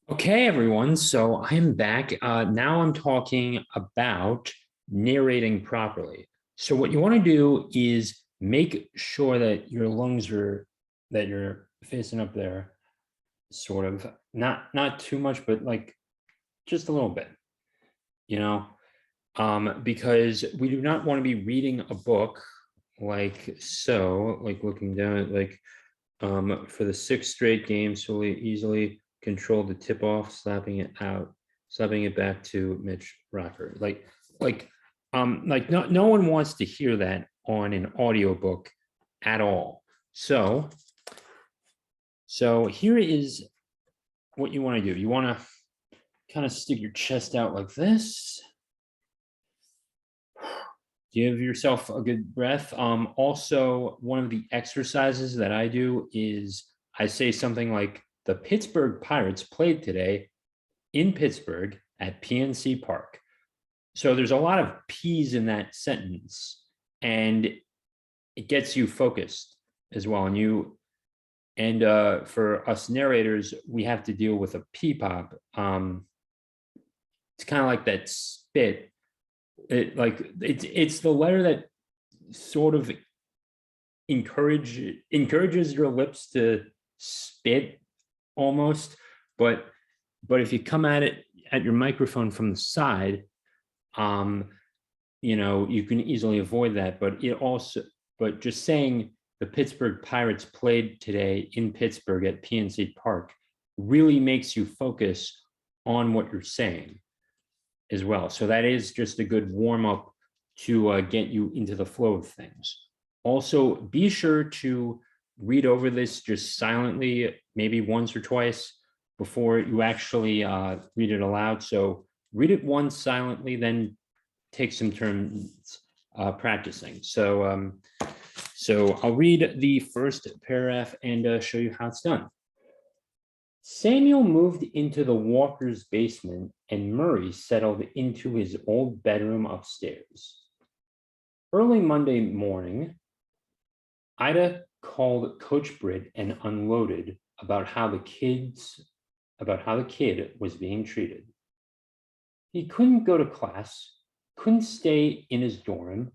Okay, everyone. So I am back. Now I'm talking about narrating properly. So what you want to do is make sure that your lungs are that you're facing up there, sort of not too much, but like just a little bit, you know, because we do not want to be reading a book like so, like looking down at for the sixth straight game, so we easily controlled the tip off, slapping it out, slapping it back to Mitch Rocker. Like no one wants to hear that on an audiobook at all. So here is what you want to do. You want to kind of stick your chest out like this. Give yourself a good breath. Also, one of the exercises that I do is I say something like, the Pittsburgh Pirates played today in Pittsburgh at PNC Park. So there's a lot of P's in that sentence, and it gets you focused as well. And for us narrators, we have to deal with a P pop. It's kind of like that spit. It's the letter that sort of encourages your lips to spit almost, but if you come at it at your microphone from the side, you can easily avoid that. But just saying the Pittsburgh Pirates played today in Pittsburgh at PNC Park really makes you focus on what you're saying as well. So that is just a good warm up to get you into the flow of things. Also, be sure to read over this just silently, maybe once or twice before you actually read it aloud. So read it once silently, then take some turns practicing. So I'll read the first paragraph and show you how it's done. Samuel moved into the Walker's basement and Murray settled into his old bedroom upstairs. Early Monday morning, Ida called Coach Britt and unloaded about how the kid was being treated. He couldn't go to class, couldn't stay in his dorm,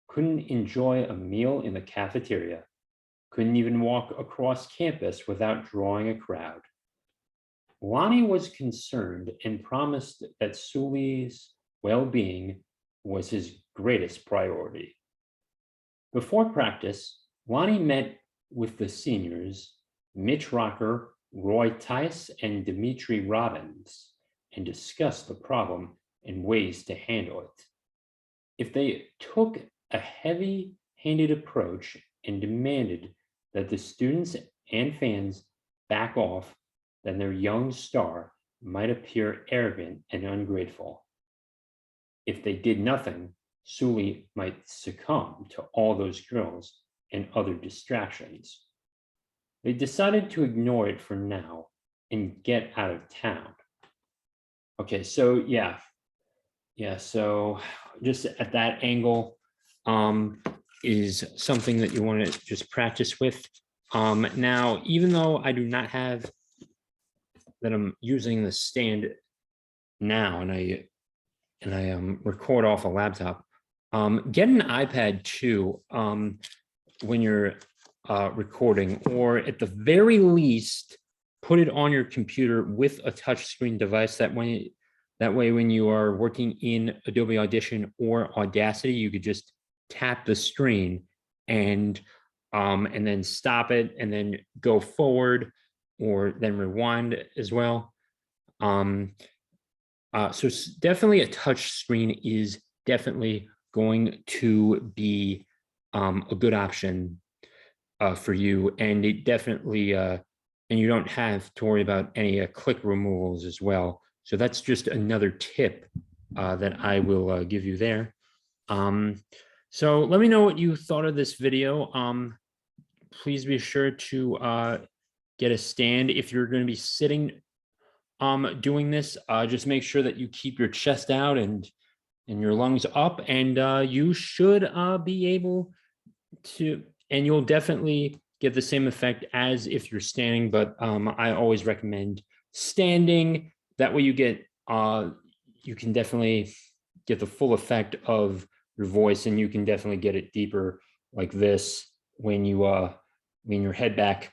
couldn't enjoy a meal in the cafeteria, couldn't even walk across campus without drawing a crowd. Lonnie was concerned and promised that Sully's well-being was his greatest priority. Before practice, Lonnie met with the seniors, Mitch Rocker, Roy Tice, and Dimitri Robbins, and discussed the problem and ways to handle it. If they took a heavy-handed approach and demanded that the students and fans back off, then their young star might appear arrogant and ungrateful. If they did nothing, Sully might succumb to all those drills and other distractions. They decided to ignore it for now and get out of town. Okay, so yeah, so just at that angle is something that you want to just practice with. Now, even though I do not have that, I'm using the stand now, and I record off a laptop. Get an iPad too when you're recording, or at the very least, put it on your computer with a touchscreen device. That way, when you are working in Adobe Audition or Audacity, you could just tap the screen and then stop it, and then go forward, or then rewind as well. So definitely a touch screen is definitely going to be a good option for you, and it definitely and you don't have to worry about any click removals as well. So that's just another tip that I will give you there. So let me know what you thought of this video. Please be sure to get a stand if you're going to be sitting doing this. Just make sure that you keep your chest out and your lungs up, and you should be able to, and you'll definitely get the same effect as if you're standing, but I always recommend standing. That way you get, you can definitely get the full effect of your voice, and you can definitely get it deeper like this when you lean your head back.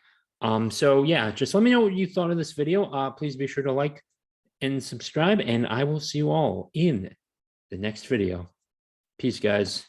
So yeah, just let me know what you thought of this video. Please be sure to like and subscribe, and I will see you all in the next video. Peace, guys.